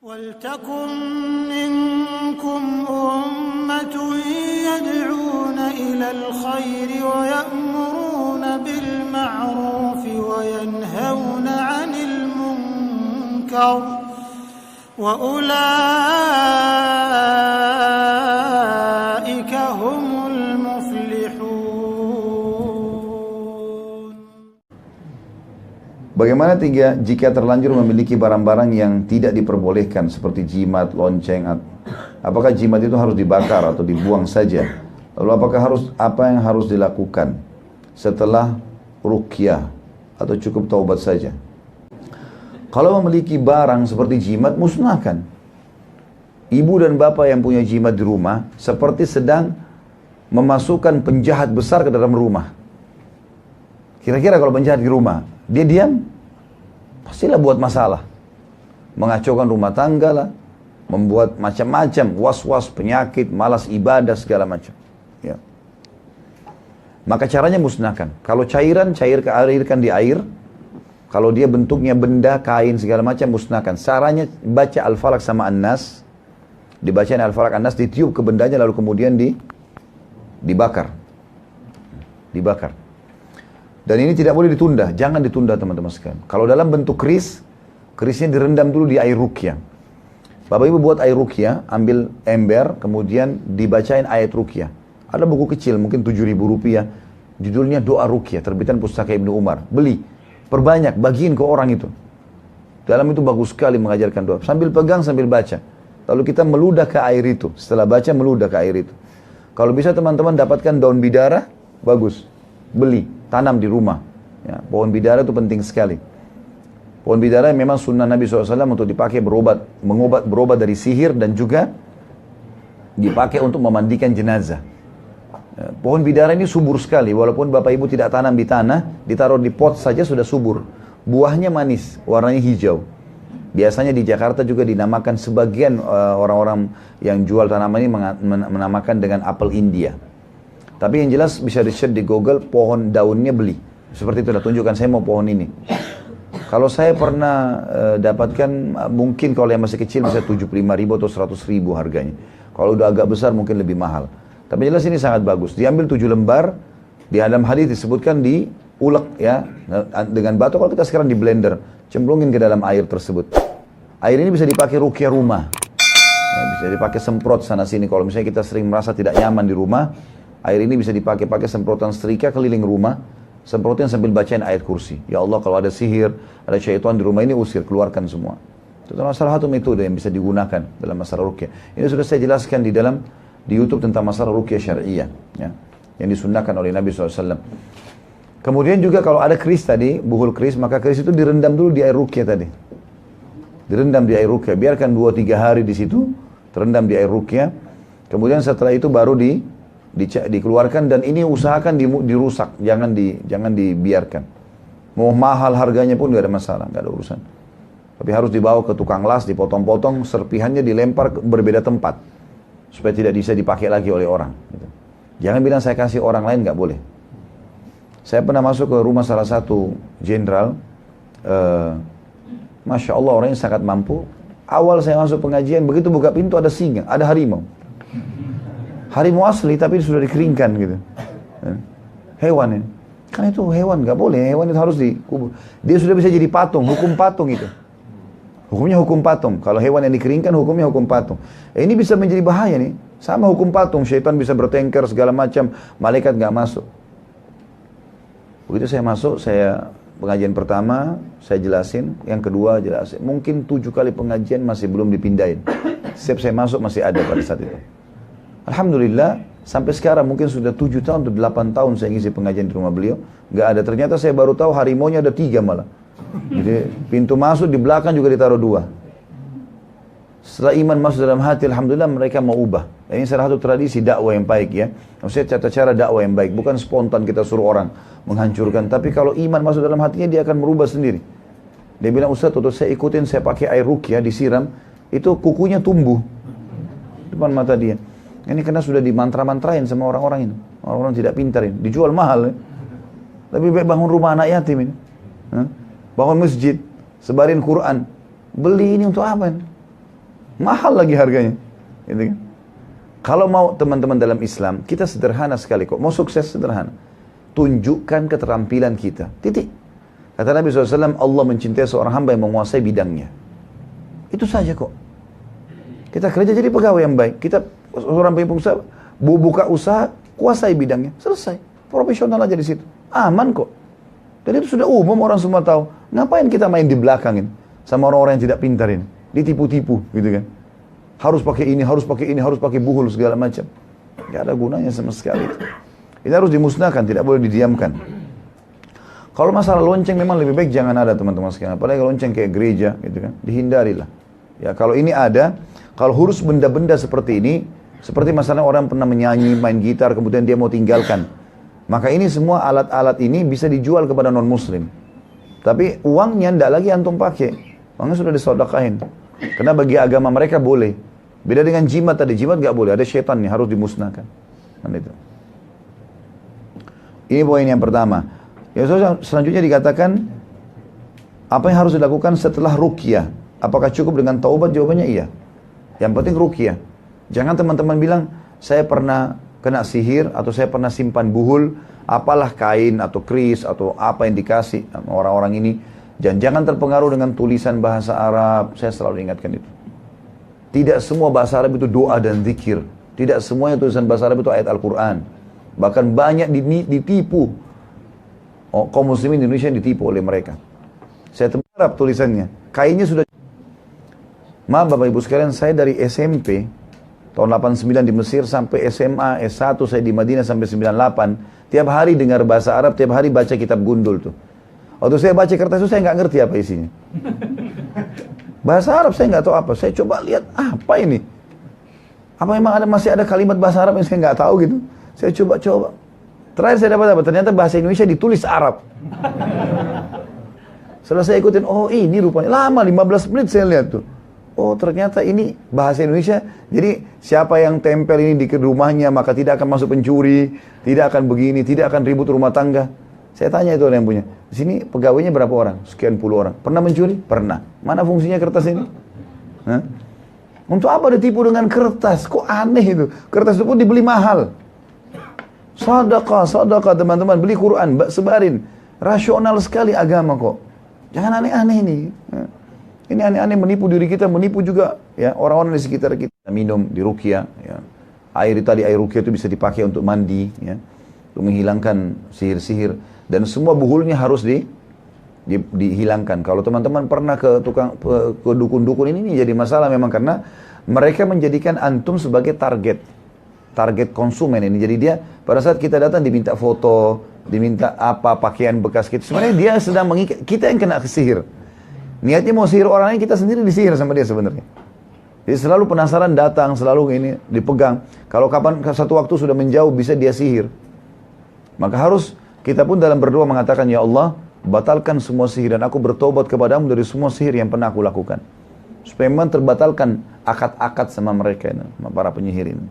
وَلْتَكُنْ مِنْكُمْ أُمَّةٌ يَدْعُونَ إِلَى الْخَيْرِ وَيَأْمُرُونَ بِالْمَعْرُوفِ وَيَنْهَوْنَ عَنِ الْمُنْكَرِ وَأُولَئِكَ هُمُ الْمُفْلِحُونَ. Bagaimana jika terlanjur memiliki barang-barang yang tidak diperbolehkan seperti jimat, lonceng? Apakah jimat itu harus dibakar atau dibuang saja? Lalu apa yang harus dilakukan setelah ruqyah atau cukup taubat saja? Kalau memiliki barang seperti jimat, musnahkan. Ibu dan bapak yang punya jimat di rumah seperti sedang memasukkan penjahat besar ke dalam rumah. Kira-kira kalau penjahat di rumah, dia diam, pastilah buat masalah. Mengacaukan rumah tangga lah, membuat macam-macam, was-was, penyakit, malas ibadah, segala macam. Ya. Maka caranya musnahkan. Kalau cairan, cairkan di air. Kalau dia bentuknya benda, kain, segala macam, musnahkan. Caranya baca Al-Falaq sama An-Nas. Dibacain Al-Falaq An-Nas, ditiup ke bendanya, lalu kemudian dibakar. Dibakar. Dan ini tidak boleh ditunda, jangan ditunda teman-teman sekalian. Kalau dalam bentuk kerisnya direndam dulu di air ruqyah. Bapak ibu buat air ruqyah, ambil ember, kemudian dibacain ayat ruqyah. Ada buku kecil, mungkin 7.000 rupiah, judulnya Doa Ruqyah, terbitan Pustaka Ibnu Umar. Beli, perbanyak, bagiin ke orang itu. Dalam itu bagus sekali mengajarkan doa. Sambil pegang, sambil baca. Lalu kita meludah ke air itu. Setelah baca, meludah ke air itu. Kalau bisa teman-teman dapatkan daun bidara, bagus. Beli, tanam di rumah. Ya, pohon bidara itu penting sekali. Pohon bidara memang sunnah Nabi SAW untuk dipakai berobat dari sihir dan juga dipakai untuk memandikan jenazah. Ya, pohon bidara ini subur sekali, walaupun bapak ibu tidak tanam di tanah, ditaruh di pot saja sudah subur. Buahnya manis, warnanya hijau. Biasanya di Jakarta juga dinamakan sebagian orang-orang yang jual tanaman ini menamakan dengan apel India. Tapi yang jelas bisa di-search di Google, pohon daunnya beli. Seperti itu, tunjukkan saya mau pohon ini. Kalau saya pernah dapatkan, mungkin kalau yang masih kecil bisa 75.000 atau 100.000 harganya. Kalau udah agak besar mungkin lebih mahal. Tapi jelas ini sangat bagus. Diambil 7 lembar, di dalam hadis disebutkan diulek ya, dengan batu. Kalau kita sekarang di blender, cemplungin ke dalam air tersebut. Air ini bisa dipakai ruqyah rumah. Ya, bisa dipakai semprot sana-sini. Kalau misalnya kita sering merasa tidak nyaman di rumah, air ini bisa dipakai semprotan setrika keliling rumah, semprotin sambil bacain ayat kursi. Ya Allah, kalau ada sihir, ada syaitan di rumah ini, usir, keluarkan semua. Itu salah satu metode yang bisa digunakan dalam masalah ruqyah. Ini sudah saya jelaskan di YouTube tentang masalah ruqyah syariah, ya, yang disunnahkan oleh Nabi SAW. Kemudian juga kalau ada keris tadi, buhul keris, maka keris itu direndam dulu di air ruqyah tadi. Direndam di air ruqyah, biarkan 2-3 hari di situ, terendam di air ruqyah. Kemudian setelah itu baru dikeluarkan, dan ini usahakan dirusak, jangan dibiarkan. Mau mahal harganya pun nggak ada masalah, nggak ada urusan. Tapi harus dibawa ke tukang las, dipotong-potong, serpihannya dilempar ke berbeda tempat supaya tidak bisa dipakai lagi oleh orang. Gitu. Jangan bilang saya kasih orang lain, nggak boleh. Saya pernah masuk ke rumah salah satu jenderal, masya Allah orangnya sangat mampu. Awal saya masuk pengajian, begitu buka pintu ada singa, ada harimau. Harimau asli tapi sudah dikeringkan gitu. Hewan ini. Kan itu hewan, nggak boleh. Hewan itu harus dikubur. Dia sudah bisa jadi patung, hukum patung itu. Hukumnya hukum patung. Kalau hewan yang dikeringkan, hukumnya hukum patung. Ini bisa menjadi bahaya nih. Sama hukum patung, syaitan bisa bertengkar segala macam, malaikat nggak masuk. Begitu saya masuk, pengajian pertama saya jelasin, yang kedua jelasin. Mungkin 7 kali pengajian masih belum dipindahin. Setiap saya masuk masih ada pada saat itu. Alhamdulillah, sampai sekarang mungkin sudah 7 tahun atau 8 tahun saya ngisi pengajian di rumah beliau. Nggak ada, ternyata saya baru tahu harimaunya ada 3 malah. Jadi pintu masuk di belakang juga ditaruh 2. Setelah iman masuk dalam hati, alhamdulillah mereka mau ubah. Ini salah satu tradisi dakwah yang baik ya. Maksudnya cara dakwah yang baik, bukan spontan kita suruh orang menghancurkan. Tapi kalau iman masuk dalam hatinya, dia akan merubah sendiri. Dia bilang, Ustaz, untuk saya ikutin, saya pakai air ruqyah, disiram, itu kukunya tumbuh depan mata dia. Ini karena sudah dimantra-mantrain sama orang-orang ini. Orang-orang tidak pintar ini. Dijual mahal ya. Lebih baik bangun rumah anak yatim ini. Bangun masjid. Sebarin Quran. Beli ini untuk apa ini? Mahal lagi harganya. Gitu kan? Kalau mau teman-teman dalam Islam, kita sederhana sekali kok. Mau sukses sederhana. Tunjukkan keterampilan kita. Titik. Kata Nabi SAW, Allah mencintai seorang hamba yang menguasai bidangnya. Itu saja kok. Kita kerja jadi pegawai yang baik. Kita seorang pengusaha, buka usaha, kuasai bidangnya. Selesai. Profesional aja di situ. Aman kok. Dan itu sudah umum, orang semua tahu. Ngapain kita main di belakangin sama orang-orang yang tidak pintar ini? Ditipu-tipu gitu kan. Harus pakai ini, harus pakai ini, harus pakai buhul segala macam. Gak ada gunanya sama sekali itu. Ini harus dimusnahkan, tidak boleh didiamkan. Kalau masalah lonceng memang lebih baik jangan ada teman-teman sekalian. Apalagi lonceng kayak gereja gitu kan. Dihindarilah. Ya kalau ini ada, kalau hurus benda-benda seperti ini, seperti masalah orang pernah menyanyi, main gitar, kemudian dia mau tinggalkan. Maka ini semua alat-alat ini bisa dijual kepada non-muslim. Tapi uangnya tidak lagi antum pakai. Uangnya sudah disodakain. Karena bagi agama mereka boleh. Beda dengan jimat tadi. Jimat nggak boleh. Ada syaitan nih, harus dimusnahkan. Kan itu. Ini poin yang pertama. Yang selanjutnya dikatakan, apa yang harus dilakukan setelah ruqyah? Apakah cukup dengan taubat? Jawabannya iya. Yang penting ruqyah. Jangan teman-teman bilang, saya pernah kena sihir, atau saya pernah simpan buhul, apalah kain, atau keris, atau apa yang dikasih orang-orang ini. Dan jangan terpengaruh dengan tulisan bahasa Arab. Saya selalu ingatkan itu. Tidak semua bahasa Arab itu doa dan zikir. Tidak semuanya tulisan bahasa Arab itu ayat Al-Quran. Bahkan banyak ditipu. Kaum muslimin di Indonesia ditipu oleh mereka. Saya Arab tulisannya. Kainnya sudah... Maaf Bapak Ibu sekalian, saya dari SMP tahun 89 di Mesir sampai SMA, S1 saya di Madinah sampai 98. Tiap hari dengar bahasa Arab, tiap hari baca kitab gundul tuh. Waktu saya baca kertas itu saya nggak ngerti apa isinya. Bahasa Arab saya nggak tahu apa. Saya coba lihat apa ini. Apa memang masih ada kalimat bahasa Arab yang saya nggak tahu gitu. Saya coba-coba. Terakhir saya dapat apa? Ternyata bahasa Indonesia ditulis Arab. Setelah saya ikutin, oh ini rupanya. Lama 15 menit saya lihat tuh. Oh ternyata ini bahasa Indonesia. Jadi siapa yang tempel ini di rumahnya maka tidak akan masuk pencuri, tidak akan begini, tidak akan ribut rumah tangga. Saya tanya itu orang yang punya. Di sini pegawainya berapa orang? Sekian puluh orang. Pernah mencuri? Pernah. Mana fungsinya kertas ini? Hah? Untuk apa ditipu dengan kertas? Kok aneh itu? Kertas itu pun dibeli mahal. Sadaqah teman-teman. Beli Quran, sebarin. Rasional sekali agama kok. Jangan aneh-aneh ini. Ini aneh-aneh menipu diri kita, menipu juga ya orang-orang di sekitar kita. Minum di ruqyah. Ya. Air ruqyah itu bisa dipakai untuk mandi. Ya. Untuk menghilangkan sihir-sihir. Dan semua buhulnya harus dihilangkan. Kalau teman-teman pernah ke dukun-dukun ini jadi masalah memang karena mereka menjadikan antum sebagai target konsumen ini. Jadi dia pada saat kita datang diminta foto, diminta apa pakaian bekas kita. Sebenarnya dia sedang mengikat kita yang kena sihir. Niatnya mau sihir orang lain, kita sendiri disihir sama dia sebenarnya. Jadi selalu penasaran datang, selalu ini dipegang. Kalau kapan satu waktu sudah menjauh bisa dia sihir. Maka harus kita pun dalam berdoa mengatakan, ya Allah, batalkan semua sihir dan aku bertobat kepadamu dari semua sihir yang pernah aku lakukan. Supaya memang terbatalkan akad-akad sama mereka, sama para penyihir ini.